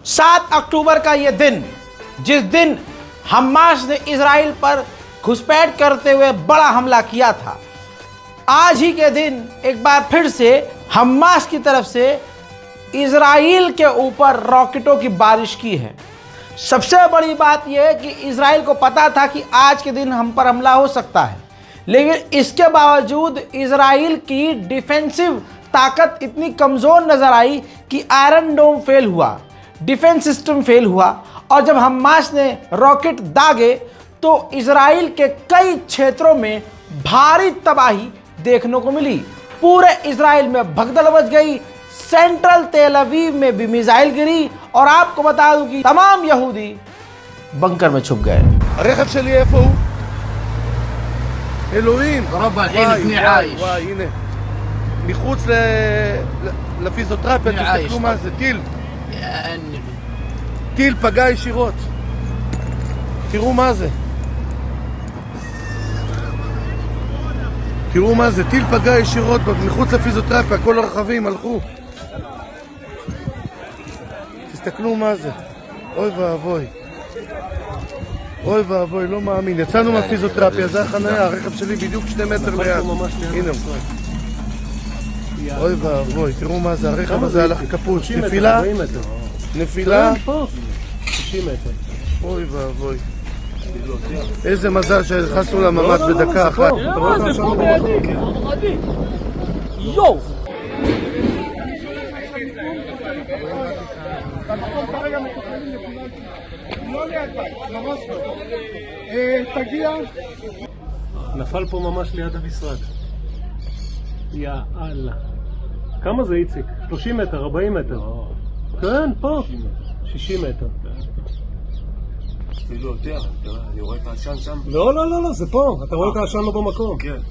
7 अक्टूबर का यह दिन, जिस दिन हमास ने इजराइल पर घुसपैठ करते हुए बड़ा हमला किया था, आज ही के दिन एक बार फिर से हमास की तरफ से इजराइल के ऊपर रॉकेटों की बारिश की है। सबसे बड़ी बात यह है कि इजराइल को पता था कि आज के दिन हम पर हमला हो सकता है, लेकिन इसके बावजूद इजराइल की डिफेंसिव ताकत इतनी कमज़ोर नज़र आई कि आयरन डोम फेल हुआ, डिफेंस सिस्टम फेल हुआ, और जब हमास ने रॉकेट दागे तो इजराइल के कई क्षेत्रों में भारी तबाही देखने को मिली। पूरे इजराइल में भगदड़ मच गई, सेंट्रल तेल अवीव में भी मिसाइल गिरी, और आपको बता दूं कि तमाम यहूदी बंकर में छुप गए। הרכב שלי איפה הוא? אלוהים. וואי, הנה. מחוץ לפיזיותרפיה, תסתכלו מה זה, טיל. טיל פגע ישירות. תראו מה זה. תראו מה זה, טיל פגע ישירות מחוץ לפיזיותרפיה, כל הרכבים הלכו. תסתכלו מה זה. אוי ואבוי. אוי ואבוי, לא מאמין. יצאנו מהפיזיותרפיה, זה החניה, הרכב שלי בדיוק 2 מטר ליד. הנה. אוי ואבוי, תראו מה זה, הרכב הזה הלך כפוש. נפילה. נפילה. 60 מטר. אוי ואבוי. איזה מזל שנכנסנו לממ"ד בדקה אחת. אתה רואה אותה שם במקום? יואו! תגיע. נפל פה ממש ליד המשרד. יא אללה. כמה זה איציק? 30 מטר, 40 מטר. כן, פה. 60 מטר. אפילו יותר, אני רואה את העשן שם. לא, זה פה. אתה רואה את העשן לא במקום. כן.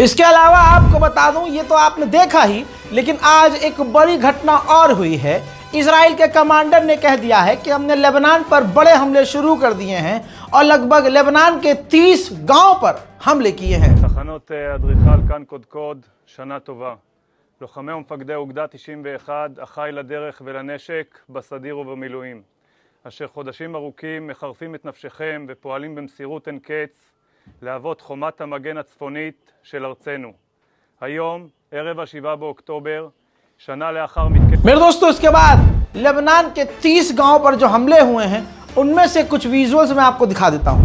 इसके अलावा आपको बता दूं, ये तो आपने देखा ही, लेकिन आज एक बड़ी घटना और हुई है। इजराइल के कमांडर ने कह दिया है कि हमने लेबनान पर बड़े हमले शुरू कर दिए हैं और लगभग लेबनान के 30 गांव पर हमले किए हैं। תחנות אדריכל כאן קודקוד, שנה טובה. לוחמי ומפקדי אוגדה 91, אחי לדרך ולנשק בסדיר ובמילואים, אשר חודשים ארוכים מחרפים את נפשכם ופועלים במסירות אין קץ להוות חומת המגן הצפונית של ארצנו. היום, ערב ה-7 באוקטובר, शना लाखर मेरे दोस्तों, इसके बाद लेबनान के 30 गांव पर जो हमले हुए हैं, उनमें से कुछ विजुअल्स मैं आपको दिखा देता हूं।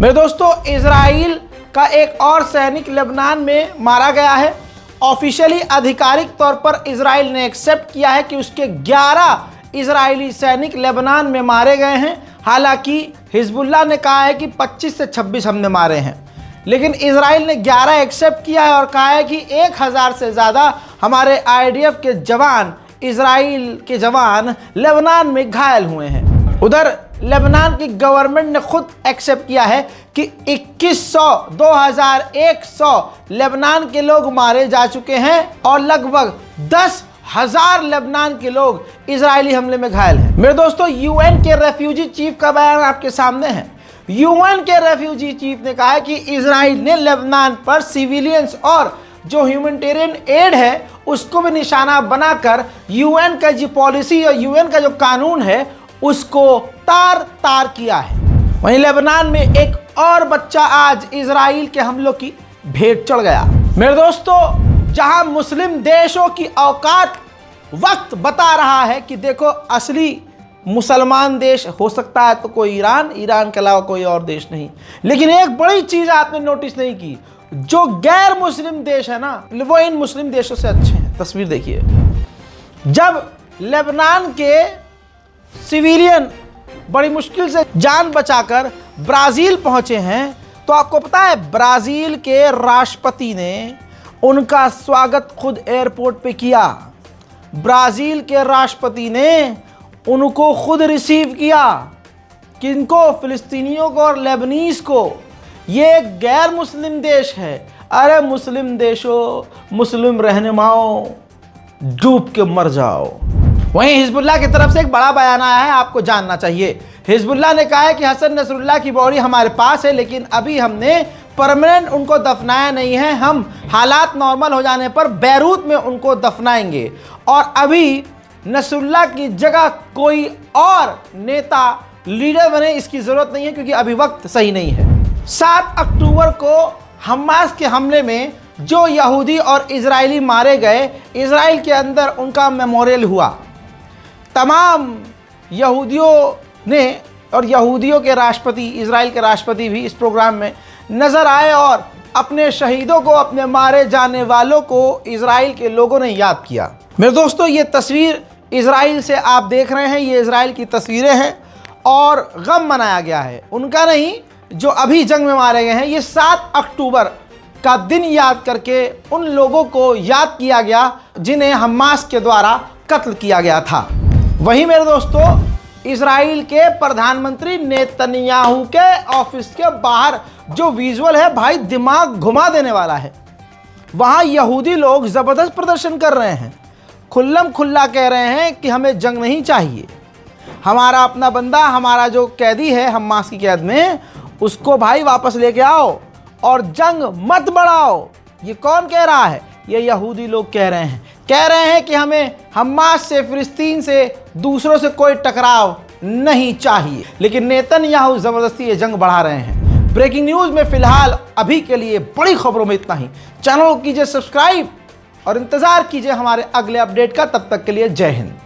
मेरे दोस्तों, इजराइल का एक और सैनिक लेबनान में मारा गया है। ऑफिशियली आधिकारिक तौर पर इजराइल ने एक्सेप्ट किया है कि उसके 11 इजरायली सैनिक लेबनान में मारे गए हैं। हालांकि हिजबुल्लाह ने कहा है कि 25 से 26 हमने मारे हैं, लेकिन इजराइल ने 11 एक्सेप्ट किया है और कहा है कि 1000 से ज़्यादा हमारे आईडीएफ के जवान, इजराइल के जवान लेबनान में घायल हुए हैं। उधर लेबनान की गवर्नमेंट ने खुद एक्सेप्ट किया है कि 2100 लेबनान के लोग मारे जा चुके हैं और लगभग 10,000 लेबनान के लोग इजरायली हमले में घायल हैं। मेरे दोस्तों, यूएन के रेफ्यूजी चीफ का बयान आपके सामने है। यूएन के रेफ्यूजी चीफ ने कहा है कि इजराइल ने लेबनान पर सिविलियंस और जो ह्यूमैनिटेरियन एड है उसको भी निशाना बनाकर यूएन का जो पॉलिसी और यूएन का जो कानून है उसको तार तार किया है। वहीं लेबनान में एक और बच्चा आज इजराइल के हमलों की भेंट चढ़ गया। मेरे दोस्तों, जहां मुस्लिम देशों की औकात वक्त बता रहा है कि देखो असली मुसलमान देश हो सकता है तो कोई ईरान के अलावा कोई और देश नहीं, लेकिन एक बड़ी चीज आपने नोटिस नहीं की, जो गैर मुस्लिम देश है ना वो इन मुस्लिम देशों से अच्छे हैं। तस्वीर देखिए, जब लेबनान के सिविलियन बड़ी मुश्किल से जान बचाकर ब्राज़ील पहुंचे हैं तो आपको पता है ब्राज़ील के राष्ट्रपति ने उनका स्वागत खुद एयरपोर्ट पे किया। ब्राज़ील के राष्ट्रपति ने उनको खुद रिसीव किया। किनको? फिलिस्तीनियों को और लेबनीज को। ये एक गैर मुस्लिम देश है। अरे मुस्लिम देशों, मुस्लिम रहनुमाओं, डूब के मर जाओ। वहीं हिजबुल्लाह की तरफ से एक बड़ा बयान आया है, आपको जानना चाहिए। हिजबुल्लाह ने कहा है कि हसन नसरुल्लाह की बॉडी हमारे पास है, लेकिन अभी हमने परमानेंट उनको दफनाया नहीं है। हम हालात नॉर्मल हो जाने पर बैरूत में उनको दफनाएंगे और अभी नसरुल्लाह की जगह कोई और नेता लीडर बने इसकी ज़रूरत नहीं है, क्योंकि अभी वक्त सही नहीं है। 7 अक्टूबर को हमास के हमले में जो यहूदी और इजरायली मारे गए, इजराइल के अंदर उनका मेमोरियल हुआ। तमाम यहूदियों ने और यहूदियों के राष्ट्रपति, इजराइल के राष्ट्रपति भी इस प्रोग्राम में नज़र आए और अपने शहीदों को, अपने मारे जाने वालों को इजराइल के लोगों ने याद किया। मेरे दोस्तों, ये तस्वीर इजराइल से आप देख रहे हैं, ये इजराइल की तस्वीरें हैं और गम मनाया गया है उनका नहीं, जो अभी जंग में मारे गए हैं। ये 7 अक्टूबर का दिन याद करके उन लोगों को याद किया गया जिन्हें हमास के द्वारा कत्ल किया गया था। वहीं मेरे दोस्तों, इजराइल के प्रधानमंत्री नेतन्याहू के ऑफिस के बाहर जो विजुअल है भाई, दिमाग घुमा देने वाला है। वहाँ यहूदी लोग ज़बरदस्त प्रदर्शन कर रहे हैं, खुल्लम खुल्ला कह रहे हैं कि हमें जंग नहीं चाहिए, हमारा अपना बंदा, हमारा जो कैदी है हमास की कैद में, उसको भाई वापस लेके आओ और जंग मत बढ़ाओ। ये कौन कह रहा है? ये यहूदी लोग कह रहे हैं कि हमें हमास से, फिलिस्तीन से, दूसरों से कोई टकराव नहीं चाहिए। लेकिन नेतन्याहू ज़बरदस्ती ये जंग बढ़ा रहे हैं। ब्रेकिंग न्यूज़ में फ़िलहाल अभी के लिए बड़ी खबरों में इतना ही। चैनल को कीजिए सब्सक्राइब और इंतज़ार कीजिए हमारे अगले अपडेट का। तब तक के लिए जय हिंद।